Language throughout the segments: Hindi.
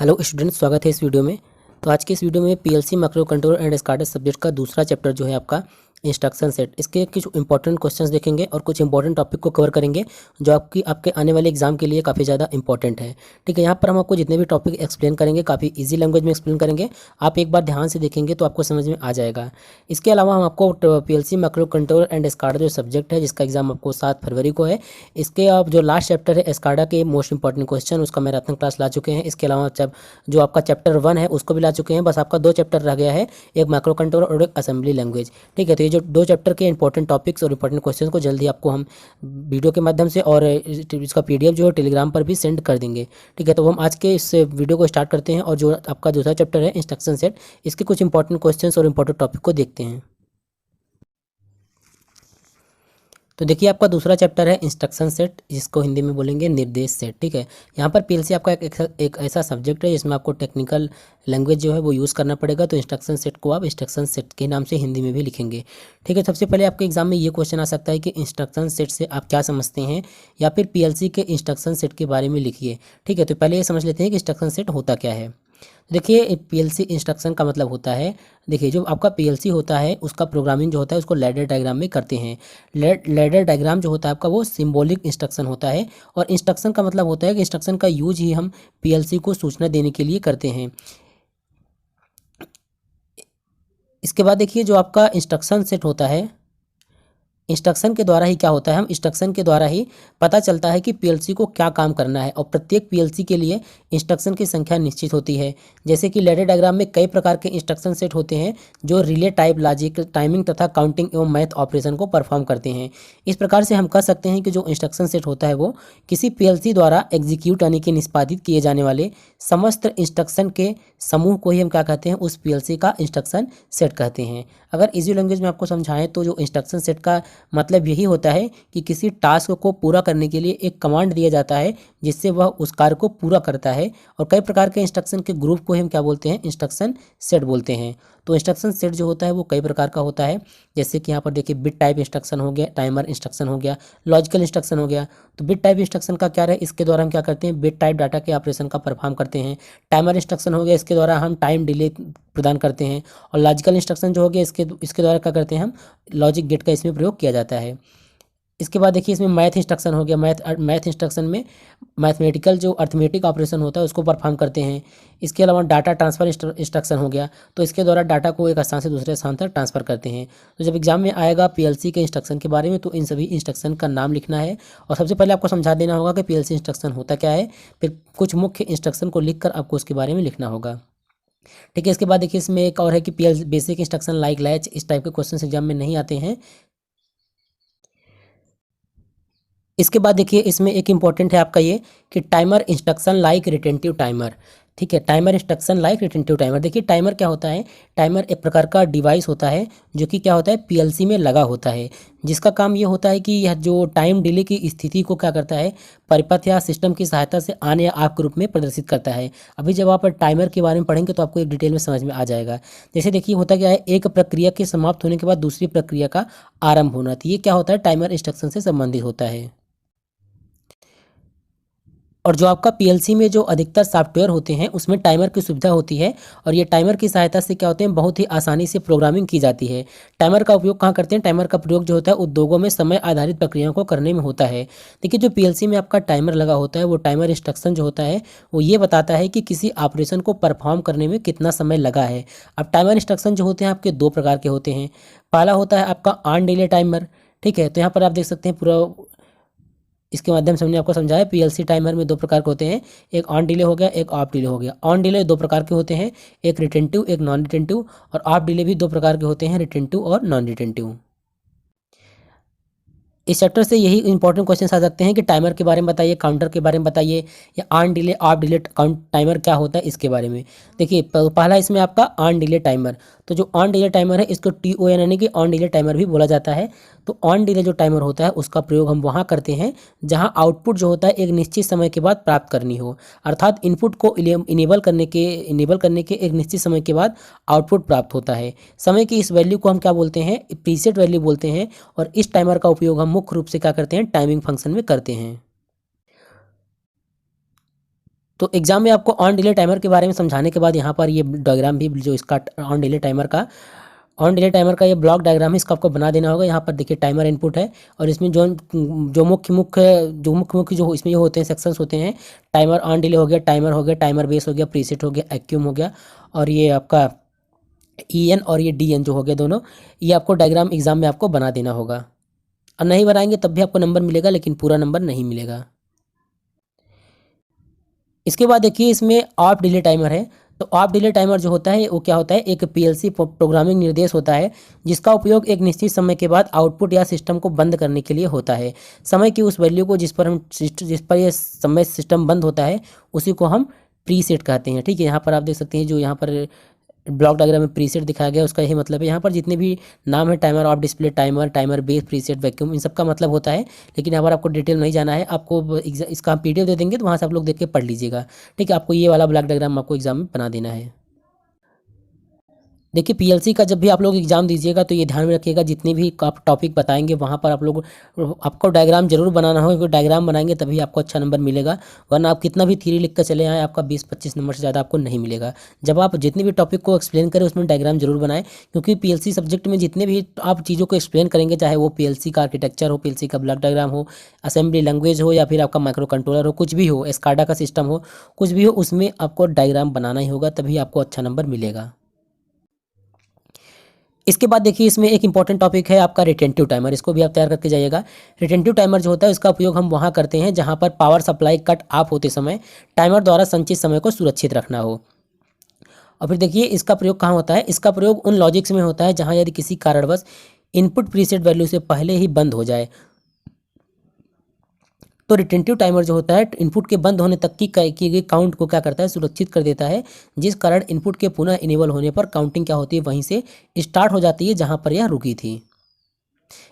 हेलो स्टूडेंट्स, स्वागत है इस वीडियो में। तो आज के इस वीडियो में PLC micro controller and SCADA subject का दूसरा चैप्टर जो है आपका इंस्ट्रक्शन सेट, इसके कुछ इंपॉर्टेंट क्वेश्चंस देखेंगे और कुछ इंपॉर्टेंट टॉपिक को कवर करेंगे जो आपके आने वाले एग्जाम के लिए काफ़ी ज़्यादा इंपॉर्टेंट है। ठीक है, यहाँ पर हम आपको जितने भी टॉपिक एक्सप्लेन करेंगे काफ़ी ईजी लैंग्वेज में एक्सप्लेन करेंगे। आप एक बार ध्यान से देखेंगे तो आपको समझ में आ जाएगा। इसके अलावा हम आपको PLC micro controller and SCADA जो सब्जेक्ट है, जिसका एग्जाम आपको 7 फरवरी को है, इसके आप जो लास्ट चैप्टर है स्काडा के मोस्ट इंपॉर्टेंट क्वेश्चन, उसका मैराथन क्लास ला चुके हैं। इसके अलावा जब जो आपका चैप्टर 1 है उसको भी ला चुके हैं। बस आपका 2 चैप्टर रह गया है, एक माइक्रो कंट्रोलर और एक असेंबली लैंग्वेज। ठीक है, तो ये जो 2 चैप्टर के इंपॉर्टेंट टॉपिक्स और इंपॉर्टेंट क्वेश्चन को जल्दी आपको हम वीडियो के माध्यम से और इसका पीडीएफ जो है टेलीग्राम पर भी सेंड कर देंगे। ठीक है, तो हम आज के इस वीडियो को स्टार्ट करते हैं और जो आपका दूसरा चैप्टर है इंस्ट्रक्शन सेट, इसके कुछ इंपॉर्टेंट क्वेश्चन और इंपॉर्टेंट टॉपिक को देखते हैं। तो देखिए, आपका दूसरा चैप्टर है इंस्ट्रक्शन सेट, जिसको हिंदी में बोलेंगे निर्देश सेट। ठीक है, यहाँ पर पीएलसी आपका एक ऐसा सब्जेक्ट है जिसमें आपको टेक्निकल लैंग्वेज जो है वो यूज़ करना पड़ेगा। तो इंस्ट्रक्शन सेट को आप इंस्ट्रक्शन सेट के नाम से हिंदी में भी लिखेंगे। ठीक है, सबसे पहले आपके एग्जाम में ये क्वेश्चन आ सकता है कि इंस्ट्रक्शन सेट से आप क्या समझते हैं, या फिर पीएलसी के इंस्ट्रक्शन सेट के बारे में लिखिए। ठीक है, तो पहले ये समझ लेते हैं कि इंस्ट्रक्शन सेट होता क्या है। देखिए, पीएलसी इंस्ट्रक्शन का मतलब होता है, देखिए जो आपका पीएलसी होता है उसका प्रोग्रामिंग जो होता है उसको लैडर डायग्राम में करते हैं। लैडर डायग्राम जो होता है आपका वो सिंबॉलिक इंस्ट्रक्शन होता है, और इंस्ट्रक्शन का मतलब होता है कि इंस्ट्रक्शन का यूज ही हम पीएलसी को सूचना देने के लिए करते हैं। इसके बाद देखिए, जो आपका इंस्ट्रक्शन सेट होता है, इंस्ट्रक्शन के द्वारा ही क्या होता है, हम इंस्ट्रक्शन के द्वारा ही पता चलता है कि पीएलसी को क्या काम करना है, और प्रत्येक पीएलसी के लिए इंस्ट्रक्शन की संख्या निश्चित होती है। जैसे कि लैडर डायग्राम में कई प्रकार के इंस्ट्रक्शन सेट होते हैं जो रिले टाइप, लॉजिक, टाइमिंग तथा काउंटिंग एवं मैथ ऑपरेशन को परफॉर्म करते हैं। इस प्रकार से हम कह सकते हैं कि जो इंस्ट्रक्शन सेट होता है वो किसी पीएलसी द्वारा एग्जीक्यूट यानी कि निष्पादित किए जाने वाले समस्त इंस्ट्रक्शन के समूह को ही हम क्या कहते हैं, उस पीएलसी का इंस्ट्रक्शन सेट कहते हैं। अगर इजी लैंग्वेज में आपको समझाएं तो जो इंस्ट्रक्शन सेट का मतलब यही होता है कि किसी टास्क को पूरा करने के लिए एक कमांड दिया जाता है जिससे वह उस कार्य को पूरा करता है, और कई प्रकार के इंस्ट्रक्शन के ग्रुप को हम क्या बोलते हैं, इंस्ट्रक्शन सेट बोलते हैं। तो इंस्ट्रक्शन सेट जो होता है वो कई प्रकार का होता है, जैसे कि यहाँ पर देखिए बिट टाइप इंस्ट्रक्शन हो गया, टाइमर इंस्ट्रक्शन हो गया, लॉजिकल इंस्ट्रक्शन हो गया। तो बिट टाइप इंस्ट्रक्शन का क्या है, इसके द्वारा हम क्या करते हैं, बिट टाइप डाटा के ऑपरेशन का परफॉर्म करते हैं। टाइमर इंस्ट्रक्शन हो गया, इसके द्वारा हम टाइम डिले प्रदान करते हैं। और लॉजिकल इंस्ट्रक्शन जो हो गया, इसके द्वारा क्या करते हैं, हम लॉजिक गेट का इसमें प्रयोग किया जाता है। इसके बाद देखिए, इसमें मैथ इंस्ट्रक्शन हो गया। मैथ इंस्ट्रक्शन में मैथमेटिकल जो अर्थमेटिक ऑपरेशन होता है उसको परफॉर्म करते हैं। इसके अलावा डाटा ट्रांसफ़र इंस्ट्रक्शन हो गया, तो इसके द्वारा डाटा को एक स्थान से दूसरे स्थान तक ट्रांसफ़र करते हैं। तो जब एग्जाम में आएगा पीएलसी के इंस्ट्रक्शन के बारे में तो इन सभी इंस्ट्रक्शन का नाम लिखना है, और सबसे पहले आपको समझा देना होगा कि पीएलसी इंस्ट्रक्शन होता क्या है, फिर कुछ मुख्य इंस्ट्रक्शन को लिखकर आपको उसके बारे में लिखना होगा। ठीक है, इसके बाद देखिए, इसमें एक और है कि PL basic instruction like latch, इस टाइप के क्वेश्चन एग्जाम में नहीं आते हैं। इसके बाद देखिए, इसमें एक इंपॉर्टेंट है आपका ये कि timer instruction like retentive timer. ठीक है, timer instruction like retentive timer. देखिए, टाइमर क्या होता है, टाइमर एक प्रकार का डिवाइस होता है जो कि क्या होता है, पीएलसी में लगा होता है, जिसका काम ये होता है कि यह जो टाइम डिले की स्थिति को क्या करता है, परिपथ या सिस्टम की सहायता से ऑन या ऑफ के रूप में प्रदर्शित करता है। अभी जब आप टाइमर के बारे में पढ़ेंगे तो आपको एक डिटेल में समझ में आ जाएगा। जैसे देखिए, होता क्या है, एक प्रक्रिया के समाप्त होने के बाद दूसरी प्रक्रिया का आरंभ होना, तो ये क्या होता है, टाइमर इंस्ट्रक्शन से संबंधित होता है। और जो आपका पीएलसी में जो अधिकतर सॉफ्टवेयर होते हैं उसमें टाइमर की सुविधा होती है, और ये टाइमर की सहायता से क्या होते हैं, बहुत ही आसानी से प्रोग्रामिंग की जाती है। टाइमर का उपयोग कहाँ करते हैं, टाइमर का प्रयोग जो होता है उद्योगों में समय आधारित प्रक्रियाओं को करने में होता है। देखिए, जो पीएलसी में आपका टाइमर लगा होता है वो टाइमर इंस्ट्रक्शन जो होता है वो ये बताता है कि किसी ऑपरेशन को परफॉर्म करने में कितना समय लगा है। अब टाइमर इंस्ट्रक्शन जो होते हैं आपके 2 प्रकार के होते हैं। पहला होता है आपका ऑन डिले टाइमर। ठीक है, तो यहाँ पर आप देख सकते हैं पूरा इसके माध्यम से हमने आपको समझाया पीएलसी टाइमर में 2 प्रकार के होते हैं, एक ऑन डिले हो गया, एक ऑफ डिले हो गया। ऑन डिले 2 प्रकार के होते हैं, एक रिटेंटिव, एक नॉन रिटेंटिव, और ऑफ डिले भी 2 प्रकार के होते हैं, रिटेंटिव और नॉन रिटेंटिव। इस चैप्टर से यही इंपॉर्टेंट क्वेश्चन आ सकते हैं कि टाइमर के बारे में बताइए, काउंटर के बारे में बताइए, या on delay of delay count timer क्या होता है इसके बारे में। देखिए, पहला इसमें आपका ऑन डिले टाइमर। तो जो ऑन डिले टाइमर है इसको TON यानी कि ऑन डिले टाइमर भी बोला जाता है। तो ऑन डिले जो टाइमर होता है उसका प्रयोग हम वहाँ करते हैं जहाँ आउटपुट जो होता है एक निश्चित समय के बाद प्राप्त करनी हो, अर्थात इनपुट को इनेबल करने के एक निश्चित समय के बाद आउटपुट प्राप्त होता है। समय की इस वैल्यू को हम क्या बोलते हैं, प्रीसेट वैल्यू बोलते हैं, और इस टाइमर का उपयोग हम मुख्य रूप से क्या करते हैं, टाइमिंग फंक्शन में करते हैं। तो एग्जाम में आपको ऑन डिले टाइमर के बारे में समझाने के बाद यहाँ पर ये डायग्राम भी जो इसका ऑन डिले टाइमर का ये ब्लॉक डायग्राम है, इसका आपको बना देना होगा। यहाँ पर देखिए टाइमर इनपुट है और इसमें जो मुख्य जो इसमें ये होते हैं सेक्शंस होते हैं, टाइमर ऑन डिले हो गया, टाइमर हो गया, टाइमर बेस हो गया, प्रीसेट हो गया, एक्यूम हो गया, और ये आपका EN और ये DN जो हो गया दोनों, ये आपको डायग्राम एग्जाम में आपको बना देना होगा। और नहीं बनाएंगे तब भी आपको नंबर मिलेगा, लेकिन पूरा नंबर नहीं मिलेगा। इसके बाद देखिए इसमें ऑफ डिले टाइमर है। तो ऑफ डिले टाइमर जो होता है वो क्या होता है, एक PLC प्रोग्रामिंग निर्देश होता है जिसका उपयोग एक निश्चित समय के बाद आउटपुट या सिस्टम को बंद करने के लिए होता है। समय की उस वैल्यू को जिस पर यह समय सिस्टम बंद होता है उसी को हम प्रीसेट कहते हैं। ठीक है, यहाँ पर आप देख सकते हैं जो यहाँ पर ब्लॉक डायग्राम में प्रीसेट दिखाया गया उसका यही मतलब है। यहाँ पर जितने भी नाम है, timer off display, timer, timer base, preset, vacuum, इन सब का मतलब होता है। लेकिन यहाँ पर आपको डिटेल नहीं जाना है, आपको इसका हम PDF दे देंगे तो वहाँ से आप लोग देख के पढ़ लीजिएगा। ठीक है, आपको ये वाला ब्लॉक डायग्राम आपको एग्जाम में बना देना है। देखिए PLC का जब भी आप लोग एग्जाम दीजिएगा तो ये ध्यान में रखिएगा, जितने भी आप टॉपिक बताएंगे वहाँ पर आपको डायग्राम जरूर बनाना होगा, क्योंकि डायग्राम बनाएंगे तभी आपको अच्छा नंबर मिलेगा। वरना आप कितना भी थ्योरी लिख कर चले आए, आपका 20-25 नंबर से ज़्यादा आपको नहीं मिलेगा। जब आप जितने भी टॉपिक को एक्सप्लेन करें उसमें डायग्राम जरूर बनाएं, क्योंकि PLC सब्जेक्ट में जितने भी आप चीज़ों को एक्सप्लेन करेंगे, चाहे वो PLC का आर्किटेक्चर हो, PLC का ब्लॉक डायग्राम हो, असेंबली लैंग्वेज हो, या फिर आपका माइक्रो कंट्रोलर हो, कुछ भी हो, SCADA का सिस्टम हो, कुछ भी हो, उसमें आपको डायग्राम बनाना ही होगा, तभी आपको अच्छा नंबर मिलेगा। इसके बाद देखिए इसमें एक इंपॉर्टेंट टॉपिक है आपका रिटेंटिव टाइमर, इसको भी आप तैयार करके जाइएगा। रिटेंटिव टाइमर जो होता है इसका उपयोग हम वहाँ करते हैं जहाँ पर पावर सप्लाई कट ऑफ होते समय टाइमर द्वारा संचित समय को सुरक्षित रखना हो। और फिर देखिए इसका प्रयोग कहाँ होता है, इसका प्रयोग उन लॉजिक्स में होता है जहाँ यदि किसी कारणवश इनपुट प्रीसेट वैल्यू से पहले ही बंद हो जाए। तो रिटेंटिव टाइमर जो होता है इनपुट के बंद होने तक की गई काउंट को क्या करता है, सुरक्षित कर देता है, जिस कारण इनपुट के पुनः इनेबल होने पर काउंटिंग क्या होती है, वहीं से स्टार्ट हो जाती है जहां पर यह रुकी थी।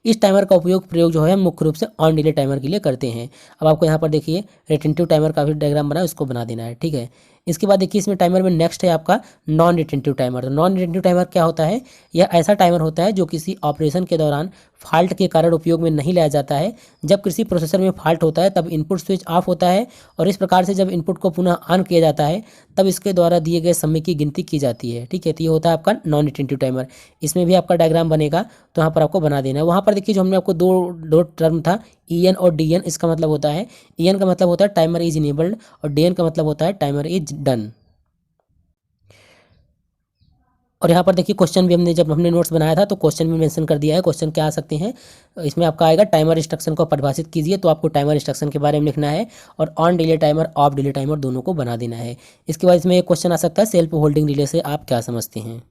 इस टाइमर का प्रयोग जो है मुख्य रूप से ऑन डिले टाइमर के लिए करते हैं। अब आपको यहाँ पर देखिए रिटेंटिव टाइमर का भी डायग्राम बना है, उसको बना देना है। ठीक है, इसके बाद देखिए इसमें टाइमर में नेक्स्ट है आपका नॉन रिटेंटिव टाइमर। तो नॉन रिटेंटिव टाइमर क्या होता है, यह ऐसा टाइमर होता है जो किसी ऑपरेशन के दौरान फॉल्ट के कारण उपयोग में नहीं लाया जाता है। जब किसी प्रोसेसर में फॉल्ट होता है तब इनपुट स्विच ऑफ होता है, और इस प्रकार से जब इनपुट को पुनः ऑन किया जाता है तब इसके द्वारा दिए गए समय की गिनती की जाती है। ठीक है, तो ये होता है आपका नॉन रिटेंटिव टाइमर। इसमें भी आपका डायग्राम बनेगा तो यहाँ पर आपको बना देना है। वहाँ पर देखिए जो हमने आपको दो टर्म था EN और DN, इसका मतलब होता है, EN का मतलब होता है टाइमर इज इनेबल्ड और DN का मतलब होता है टाइमर इज डन। और यहाँ पर देखिए क्वेश्चन भी जब हमने नोट्स बनाया था तो क्वेश्चन भी मेंशन कर दिया है। क्वेश्चन क्या आ सकते हैं, इसमें आपका आएगा टाइमर इंस्ट्रक्शन को परिभाषित कीजिए, तो आपको टाइमर इंस्ट्रक्शन के बारे में लिखना है और on delay timer, of delay timer दोनों को बना देना है। इसके बाद इसमें एक क्वेश्चन आ सकता है सेल्फ होल्डिंग डिले से आप क्या समझते हैं।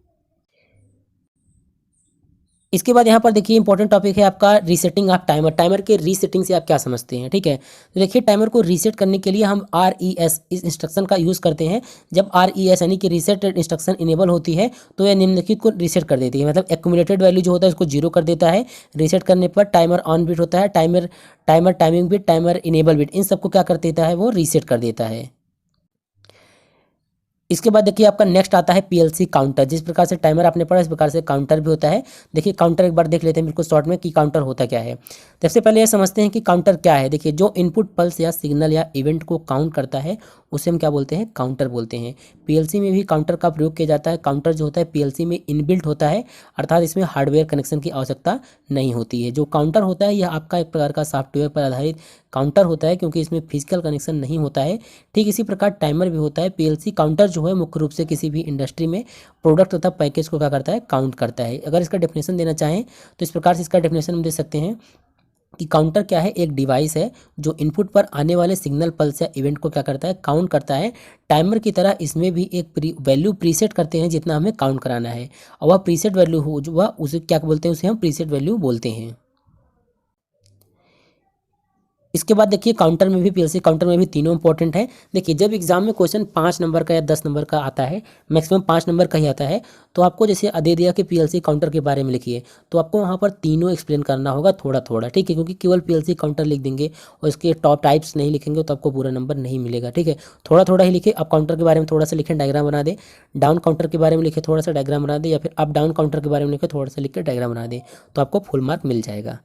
इसके बाद यहाँ पर देखिए इंपॉर्टेंट टॉपिक है आपका रीसेटिंग ऑफ टाइमर। टाइमर के रीसेटिंग से आप क्या समझते हैं। ठीक है, तो देखिए टाइमर को रीसेट करने के लिए हम RES इस इंस्ट्रक्शन का यूज़ करते हैं। जब RES यानी कि रीसेट इंस्ट्रक्शन इनेबल होती है तो यह निम्नलिखित को रीसेट कर देती है, मतलब एक्यूमुलेटेड वैल्यू जो होता है इसको 0 कर देता है। रीसेट करने पर टाइमर ऑन बिट होता है, timing bit, timer enable bit, इन सबको क्या कर देता है, वो रीसेट कर देता है। इसके बाद देखिए आपका नेक्स्ट आता है PLC काउंटर। जिस प्रकार से टाइमर आपने पढ़ा इस प्रकार से काउंटर भी होता है। देखिए काउंटर एक बार देख लेते हैं बिल्कुल शॉर्ट में कि काउंटर होता क्या है। सबसे पहले यह समझते हैं कि काउंटर क्या है। देखिए जो इनपुट पल्स या सिग्नल या इवेंट को काउंट करता है उसे हम क्या बोलते हैं, काउंटर बोलते हैं। PLC में भी काउंटर का प्रयोग किया जाता है। काउंटर जो होता है PLC में इनबिल्ट होता है, अर्थात इसमें हार्डवेयर कनेक्शन की आवश्यकता नहीं होती है। जो काउंटर होता है यह आपका एक प्रकार का सॉफ्टवेयर पर आधारित काउंटर होता है, क्योंकि इसमें फिजिकल कनेक्शन नहीं होता है। ठीक इसी प्रकार टाइमर भी होता है। PLC काउंटर जो है मुख्य रूप से किसी भी इंडस्ट्री में प्रोडक्ट तथा पैकेज को क्या करता है, काउंट करता है। अगर इसका डेफिनेशन देना चाहें तो इस प्रकार से इसका डेफिनेशन हम दे सकते हैं कि काउंटर क्या है, एक डिवाइस है जो इनपुट पर आने वाले सिग्नल, पल्स या इवेंट को क्या करता है, काउंट करता है। टाइमर की तरह इसमें भी एक वैल्यू प्रीसेट करते हैं जितना हमें काउंट कराना है, और वह प्रीसेट वैल्यू हो जो वह उसे क्या बोलते हैं, उसे हम प्रीसेट वैल्यू बोलते हैं। इसके बाद देखिए काउंटर में भी PLC काउंटर में भी तीनों इंपॉर्टेंट है। देखिए जब एग्जाम में क्वेश्चन 5 नंबर का या 10 नंबर का आता है, मैक्सिमम 5 नंबर का ही आता है, तो आपको जैसे दे दिया कि PLC काउंटर के बारे में लिखिए, तो आपको वहाँ पर तीनों एक्सप्लेन करना होगा थोड़ा थोड़ा। ठीक है, क्योंकि केवल PLC काउंटर लिख देंगे और इसके टॉप टाइप्स नहीं लिखेंगे तो आपको पूरा नंबर नहीं मिलेगा। ठीक है, थोड़ा थोड़ा ही लिखे। अप काउंटर के बारे में थोड़ा सा लिखें, डायग्राम बना दे। डाउन काउंटर के बारे में लिखे, थोड़ा सा डायग्राम बना दे, या फिर अप डाउन काउंटर के बारे में लिखे, थोड़ा सा लिख के डायग्राम बना दे, तो आपको फुल मार्क मिल जाएगा।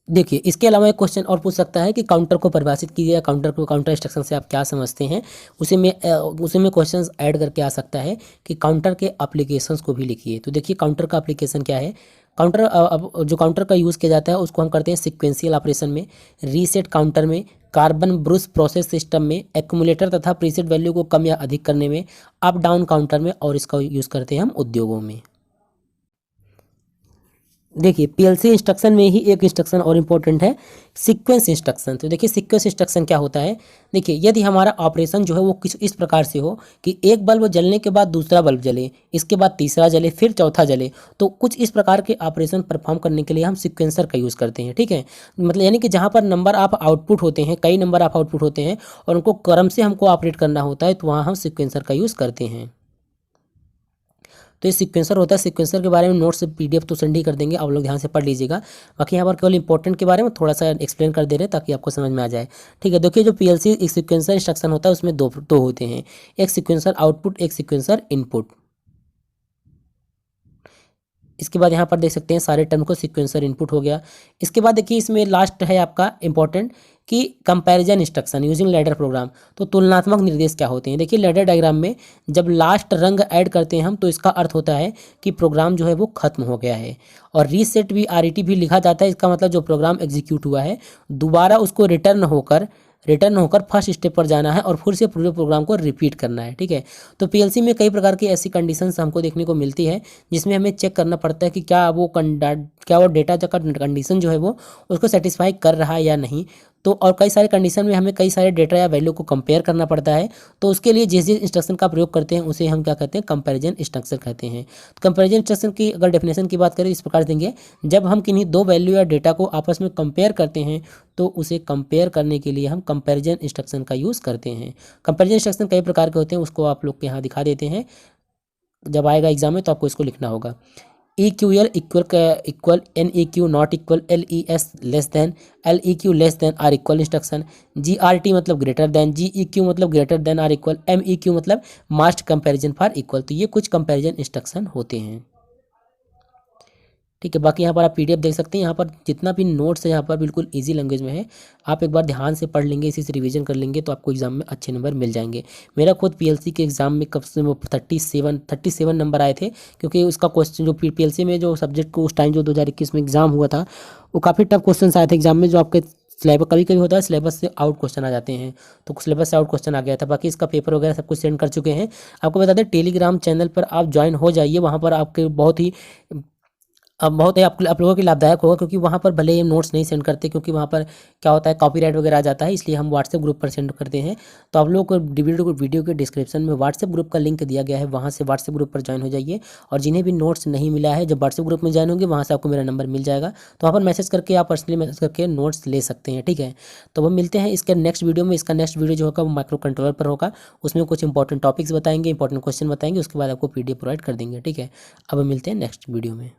देखिए इसके अलावा एक क्वेश्चन और पूछ सकता है कि काउंटर को परिभाषित कीजिए, काउंटर इंस्ट्रक्शन से आप क्या समझते हैं। उसी में क्वेश्चंस ऐड करके आ सकता है कि काउंटर के एप्लीकेशंस को भी लिखिए। तो देखिए काउंटर का एप्लीकेशन क्या है। काउंटर अब जो काउंटर का यूज़ किया जाता है उसको हम करते हैं सिक्वेंशियल ऑपरेशन में, रीसेट काउंटर में, कार्बन ब्रूस प्रोसेस सिस्टम में, एक्यूमुलेटर तथा प्रीसेट वैल्यू को कम या अधिक करने में, अप डाउन काउंटर में, और इसका यूज़ करते हैं हम उद्योगों में। देखिए पीएलसी इंस्ट्रक्शन में ही एक इंस्ट्रक्शन और इम्पोर्टेंट है, सीक्वेंस इंस्ट्रक्शन। तो देखिए सीक्वेंस इंस्ट्रक्शन क्या होता है। देखिए यदि हमारा ऑपरेशन जो है वो किस इस प्रकार से हो कि एक बल्ब जलने के बाद दूसरा बल्ब जले, इसके बाद तीसरा जले, फिर चौथा जले, तो कुछ इस प्रकार के ऑपरेशन परफॉर्म करने के लिए हम सीक्वेंसर का यूज़ करते हैं। ठीक है, मतलब यानी कि जहाँ पर नंबर ऑफ आउटपुट होते हैं, कई नंबर ऑफ आउटपुट होते हैं और उनको क्रम से हमको ऑपरेट करना होता है, तो वहाँ हम सीक्वेंसर का यूज़ करते हैं। तो ये सीक्वेंसर होता है। सीक्वेंसर के बारे में नोट्स पीडीएफ तो सेंड ही कर देंगे, आप लोग ध्यान से पढ़ लीजिएगा। बाकी यहाँ पर केवल इंपॉर्टेंट के बारे में थोड़ा सा एक्सप्लेन कर दे रहे हैं ताकि आपको समझ में आ जाए। ठीक है, देखिए जो पीएलसी एक सीक्वेंसर इंस्ट्रक्शन होता है उसमें दो होते हैं, एक सीक्वेंसर आउटपुट, एक सीक्वेंसर इनपुट। इसके बाद यहाँ पर देख सकते हैं सारे टर्म को सीक्वेंसर इनपुट हो गया। इसके बाद देखिए इसमें लास्ट है आपका इंपॉर्टेंट कि comparison instruction using ladder program. तो तुलनात्मक निर्देश क्या होते हैं। देखिए लैडर डायग्राम में जब लास्ट रंग ऐड करते हैं हम तो इसका अर्थ होता है कि प्रोग्राम जो है वो खत्म हो गया है। और रीसेट भी आरईटी भी लिखा जाता है, इसका मतलब जो प्रोग्राम एग्जीक्यूट हुआ है दोबारा उसको रिटर्न होकर फर्स्ट स्टेप पर जाना है और फिर से पूरे प्रोग्राम को रिपीट करना है। ठीक है, तो पीएलसी में कई प्रकार की ऐसी कंडीशंस हमको देखने को मिलती है जिसमें हमें चेक करना पड़ता है कि क्या वो डेटा का कंडीशन जो है वो उसको सेटिस्फाई कर रहा है या नहीं। तो और कई सारे कंडीशन में हमें कई सारे डेटा या वैल्यू को कंपेयर करना पड़ता है। तो उसके लिए जिस जिस इंस्ट्रक्शन का प्रयोग करते हैं उसे हम क्या कहते हैं, कंपैरिजन इंस्ट्रक्शन कहते हैं। तो कंपैरिजन इंस्ट्रक्शन की अगर डेफिनेशन की बात करें इस प्रकार देंगे, जब हम किन्हीं दो वैल्यू या डेटा को आपस में कंपेयर करते हैं तो उसे कंपेयर करने के लिए हम कंपैरिजन इंस्ट्रक्शन का यूज़ करते हैं। कंपैरिजन इंस्ट्रक्शन कई प्रकार के होते हैं, उसको आप लोग के यहाँ दिखा देते हैं, जब आएगा एग्जाम में तो आपको इसको लिखना होगा। EQL equal NEQ not equal LES less than, LEQ less than or equal instruction, GRT मतलब ग्रेटर देन, GEQ मतलब greater than or equal, MEQ मतलब मास्ट कंपैरिजन फॉर इक्वल। तो ये कुछ कंपैरिजन इंस्ट्रक्शन होते हैं। ठीक है, बाकी यहाँ पर आप पीडीएफ देख सकते हैं, यहाँ पर जितना भी नोट्स है यहाँ पर बिल्कुल इजी लैंग्वेज में है। आप एक बार ध्यान से पढ़ लेंगे, इसी से रिवीजन कर लेंगे तो आपको एग्जाम में अच्छे नंबर मिल जाएंगे। मेरा खुद पीएलसी के एग्जाम में कब से वो 37 नंबर आए थे, क्योंकि उसका क्वेश्चन जो पीएलसी में जो सब्जेक्ट को उस टाइम जो 2021 में एग्जाम हुआ था वो काफ़ी टफ क्वेश्चन आए थे एग्जाम में, जो आपके सिलेबस कभी कभी होता है सिलेबस से आउट क्वेश्चन आ जाते हैं, तो सिलेबस से आउट क्वेश्चन आ गया था। बाकी इसका पेपर वगैरह सब कुछ सेंड कर चुके हैं। आपको बता दें टेलीग्राम चैनल पर आप ज्वाइन हो जाइए, वहाँ पर आपके बहुत ही आप लोगों के लाभदायक होगा, क्योंकि वहाँ पर भले ही नोट्स नहीं सेंड करते, क्योंकि वहाँ पर क्या होता है कॉपीराइट वगैरह आ जाता है, इसलिए हम व्हाट्सएप ग्रुप पर सेंड करते हैं। तो आप लोगों को वीडियो के डिस्क्रिप्शन में व्हाट्सएप ग्रुप का लिंक दिया गया है, वहाँ से व्हाट्सएप ग्रुप पर ज्वाइन हो जाइए। और जिन्हें भी नोट्स नहीं मिला है, जब व्हाट्सएप ग्रुप में ज्वाइन होंगे वहाँ से आपको मेरा नंबर मिल जाएगा, तो वहाँ पर मैसेज करके आप पर्सनली मैसेज करके नोट्स ले सकते हैं। ठीक है, तो वो मिलते हैं इसके नेक्स्ट वीडियो में। इसका नेक्स्ट वीडियो जो होगा वो माइक्रो कंट्रोलर पर होगा, उसमें कुछ इंपॉर्टेंट टॉपिक्स बताएंगे, इंपॉर्टेंट क्वेश्चन बताएंगे, उसके बाद आपको पीडीएफ प्रोवाइड कर देंगे। ठीक है, अब मिलते हैं नेक्स्ट वीडियो में।